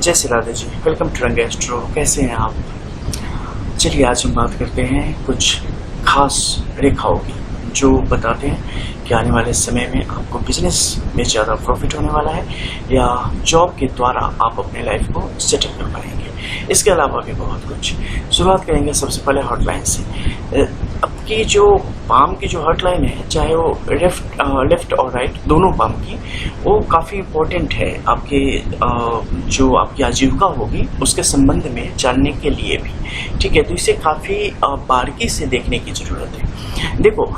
जय Shri Radhe ji, welcome to रंग astro. कैसे हैं आप? चलिए आज हम बात करते हैं कुछ खास रेखाओं की जो बताते हैं कि आने वाले समय में आपको बिजनेस में ज़्यादा प्रॉफिट होने वाला है या जॉब के द्वारा आप अपने लाइफ को सेटअप कर पाएंगे। इसके अलावा भी बहुत कुछ। शुरुआत करेंगे सबसे पहले हॉटलाइन से। आपकी जो पाम की जो हॉटलाइन है, चाहे वो लेफ्ट और राइट दोनों पाम की, वो काफ़ी इम्पोर्टेंट है आपके जो आपकी आजीविका होगी उसके संबंध में जानने के लिए भी। ठीक है, तो इसे काफ़ी बारीकी से देखने की ज़रूरत है। देखो,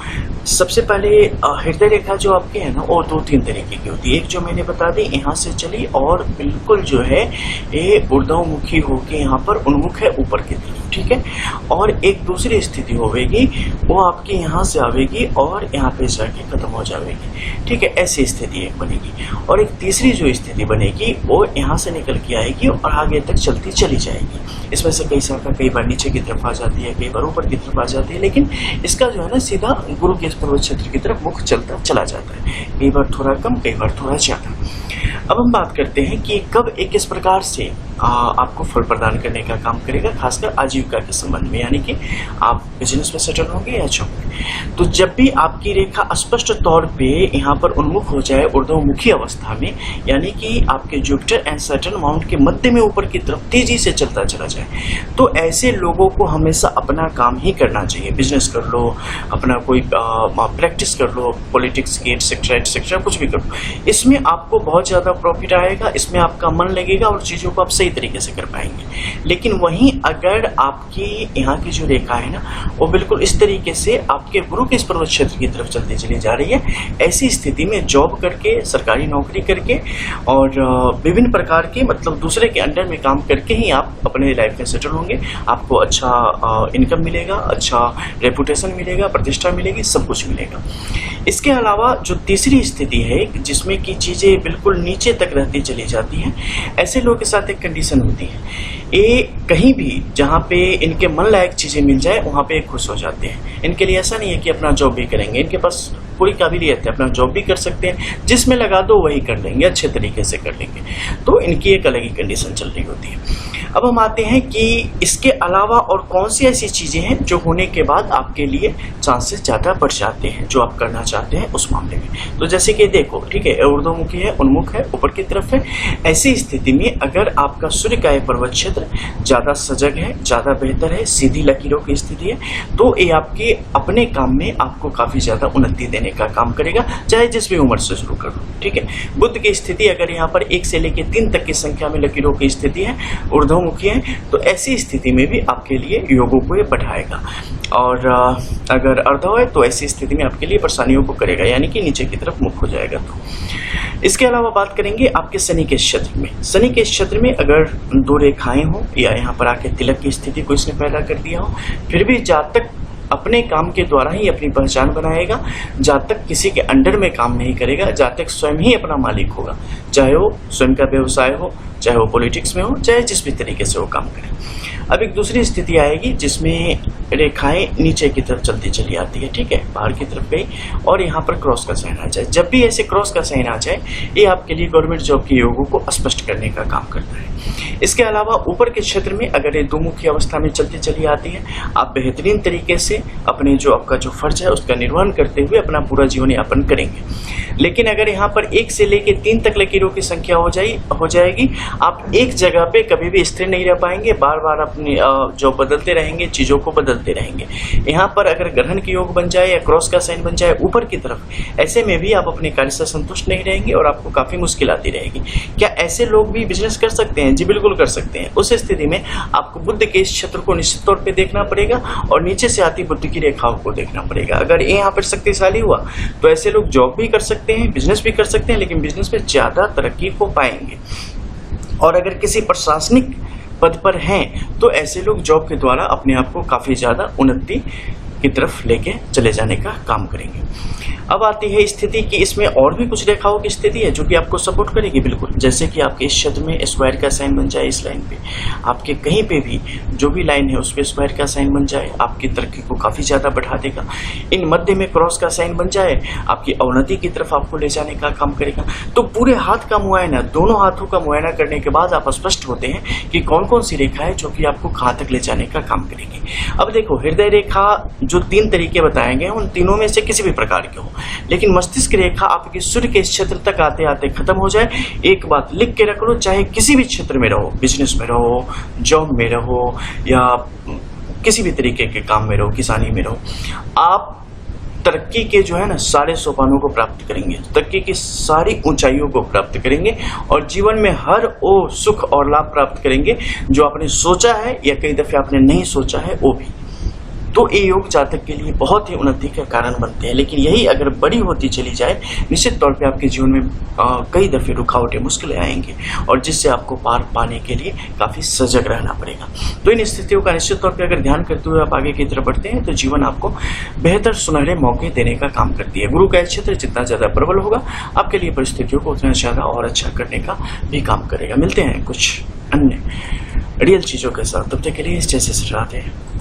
सबसे पहले हृदय रेखा जो आपकी है ना, वो 2-3 तरीके की होती है। एक जो मैंने बता दी यहाँ से चली और बिल्कुल जो है ये ऊर्ध्वमुखी होके यहाँ पर उन्मुख है ऊपर की तरफ। ठीक है, और एक दूसरी स्थिति होगी वो आपकी यहाँ से आवेगी और यहाँ पे जाके खत्म हो जाएगी। ठीक है, ऐसी स्थिति एक बनेगी। और एक तीसरी जो स्थिति बनेगी वो यहाँ से निकल के आएगी और आगे तक चलती चली जाएगी। इसमें से कई शाखा कई बार नीचे की तरफ आ जाती है, कई बार ऊपर की तरफ आ जाती है, लेकिन इसका जो है ना सीधा गुरु के पर्वत क्षेत्र की तरफ मुख चलता चला जाता है, कई बार थोड़ा कम कई बार थोड़ा ज्यादा। अब हम बात करते हैं कि कब एक किस प्रकार से आपको फल प्रदान करने का काम करेगा, खासकर आजीविका के संबंध में, यानी कि आप बिजनेस में सेटल होंगे या जॉब में। तो जब भी आपकी रेखा स्पष्ट तौर पे यहाँ पर उन्मुख हो जाए ऊर्ध्वमुखी अवस्था में, यानी कि आपके जुपिटर एंड सैटर्न माउंट के मध्य में ऊपर की तरफ तेजी से चलता चला जाए, तो ऐसे लोगों को हमेशा अपना काम ही करना चाहिए। बिजनेस कर लो, अपना कोई प्रैक्टिस कर लो, पॉलिटिक्स की एटसेट्रा कुछ भी कर लो, इसमें आपको बहुत ज्यादा प्रॉफिट आएगा, इसमें आपका मन लगेगा और चीजों को आप सही तरीके से कर पाएंगे। लेकिन वहीं अगर आपकी यहाँ की जो रेखा है ना, वो बिल्कुल इस तरीके से आपके गुरु के इस पर्वत क्षेत्र की तरफ चलती चली जा रही है, ऐसी स्थिति में जॉब करके, सरकारी नौकरी करके और विभिन्न प्रकार के मतलब दूसरे के अंडर में काम करके ही आप अपने लाइफ में सेटल होंगे। आपको अच्छा इनकम मिलेगा, अच्छा रेपुटेशन मिलेगा, प्रतिष्ठा मिलेगी, सब कुछ मिलेगा। इसके अलावा जो तीसरी स्थिति है जिसमें कि चीजें बिल्कुल नीचे तक रहती चली जाती हैं, ऐसे लोगों के साथ एक कंडीशन होती है, ये कहीं भी जहाँ पे इनके मन लायक चीजें मिल जाए वहाँ पे खुश हो जाते हैं। इनके लिए ऐसा नहीं है कि अपना जॉब भी करेंगे, इनके पास पूरी काबिलियत है, अपना जॉब भी कर सकते हैं, जिसमें लगा दो वही कर लेंगे, अच्छे तरीके से कर लेंगे। तो इनकी एक अलग ही कंडीशन चल रही होती है। अब हम आते हैं कि इसके अलावा और कौन सी ऐसी चीजें हैं जो होने के बाद आपके लिए चांसेस ज्यादा बढ़ जाते हैं, जो आप करना चाहते हैं उस मामले में। तो जैसे कि देखो, ठीक है, ऊर्ध्वमुखी है, उन्मुख है, ऊपर की तरफ है, ऐसी स्थिति में अगर आपका सूर्य का पर्वत क्षेत्र ज्यादा सजग है, ज्यादा बेहतर है, सीधी लकीरों की स्थिति है, तो ये आपके अपने काम में आपको काफी ज्यादा उन्नति देने का काम करेगा, चाहे जिस भी उम्र से शुरू कर लो। ठीक है, बुध की स्थिति अगर यहाँ पर 1 से लेकर 3 तक की संख्या में लकीरों की स्थिति है, ऊर्ध्वमुखी है, तो ऐसी स्थिति में भी आपके लिए योगों को ये बढ़ाएगा। और अगर अर्धव है तो ऐसी स्थिति में आपके लिए परेशानियों को करेगा, यानी कि नीचे की तरफ मुख हो जाएगा। तो इसके अलावा बात करेंगे आपके शनि के क्षेत्र में। शनि के क्षेत्र में अगर 2 रेखाएं हो या यहाँ पर आके तिलक की स्थिति को इसने पैदा कर दिया हो, फिर भी जब तक अपने काम के द्वारा ही अपनी पहचान बनाएगा, जब तक किसी के अंडर में काम नहीं करेगा, जब तक स्वयं ही अपना मालिक होगा, चाहे वो स्वयं का व्यवसाय हो, चाहे वो पॉलिटिक्स में हो, चाहे जिस भी तरीके से वो काम करे। अब एक दूसरी स्थिति आएगी जिसमें रेखाएं नीचे की तरफ चलती चली आती है। ठीक है, बाहर की तरफ गई और यहाँ पर क्रॉस का साइन आ जाए। जब भी ऐसे क्रॉस का साइन आ जाए, ये आपके लिए गवर्नमेंट जॉब के योगों को स्पष्ट करने का काम करता है। इसके अलावा ऊपर के क्षेत्र में अगर ये दोमुखी अवस्था में चलती चली आती है, आप बेहतरीन तरीके से अपने जो आपका जो फर्ज है उसका निर्वहन करते हुए अपना पूरा जीवन यापन करेंगे। लेकिन अगर यहाँ पर 1 से लेकर 3 तक लकीरों की संख्या हो जाएगी, आप एक जगह पे कभी भी स्थिर नहीं रह पाएंगे, बार बार अपनी जो बदलते रहेंगे, चीजों को बदलते रहेंगे। यहाँ पर अगर ग्रहण के योग बन जाए या क्रॉस का साइन बन जाए ऊपर की तरफ, ऐसे में भी आप अपने कार्य से संतुष्ट नहीं रहेंगे और आपको काफी मुश्किल आती रहेगी। क्या ऐसे लोग भी बिजनेस कर सकते हैं? जी बिल्कुल कर सकते हैं। उस स्थिति में आपको बुध के इस क्षेत्र को निश्चित तौर पर देखना पड़ेगा और नीचे से आती बुद्ध की रेखाओं को देखना पड़ेगा। अगर ये यहाँ पर शक्तिशाली हुआ तो ऐसे लोग जॉब भी कर सकते हैं, बिजनेस भी कर सकते हैं, लेकिन बिजनेस में ज्यादा तरक्की हो पाएंगे। और अगर किसी प्रशासनिक पद पर हैं तो ऐसे लोग जॉब के द्वारा अपने आप को काफी ज्यादा उन्नति की तरफ लेके चले जाने का काम करेंगे। अब आती है स्थिति कि इसमें और भी कुछ रेखाओं की स्थिति है जो कि आपको सपोर्ट करेगी बिल्कुल। जैसे कि आपके इस क्षेत्र में स्क्वायर का साइन बन जाए, इस लाइन पे आपके कहीं पे भी जो भी लाइन है उस पे स्क्वायर का साइन बन जाए, आपकी तरक्की को काफी ज्यादा बढ़ा देगा। इन मध्य में क्रॉस का साइन बन जाए, आपकी अवनति की तरफ आपको ले जाने का काम करेगा। तो पूरे हाथ का मुआयना, दोनों हाथों का मुआयना करने के बाद आप स्पष्ट होते हैं कि कौन कौन सी रेखा है जो कि आपको कहां तक ले जाने का काम करेगी। अब देखो, हृदय रेखा जो 3 तरीके बताए गए उन तीनों में से किसी भी प्रकार के हो, लेकिन मस्तिष्क रेखा आपके सूर्य के क्षेत्र तक आते आते खत्म हो जाए। एक बात लिख के रख लो, चाहे किसी भी क्षेत्र में रहो, बिजनेस में रहो, जॉब में रहो या किसी भी तरीके के काम में रहो, किसानी में रहो, आप तरक्की के जो है ना सारे सोपानों को प्राप्त करेंगे, तरक्की की सारी ऊंचाइयों को प्राप्त करेंगे और जीवन में हर वो सुख और लाभ प्राप्त करेंगे जो आपने सोचा है या कई दफे आपने नहीं सोचा है वो भी। तो ये योग जातक के लिए बहुत ही उन्नति का कारण बनते हैं। लेकिन यही अगर बड़ी होती चली जाए, निश्चित तौर पे आपके जीवन में कई दफे रुकावटें, मुश्किलें आएंगे और जिससे आपको पार पाने के लिए काफी सजग रहना पड़ेगा। तो इन स्थितियों का निश्चित तौर पे अगर ध्यान करते हुए आप आगे की तरफ बढ़ते हैं तो जीवन आपको बेहतर सुनहरे मौके देने का काम करती है। गुरु का क्षेत्र जितना ज्यादा प्रबल होगा, आपके लिए परिस्थितियों को उतना ज्यादा और अच्छा करने का भी काम करेगा। मिलते हैं कुछ अन्य रियल चीजों के साथ, तब तक के लिए स्टे से राधे।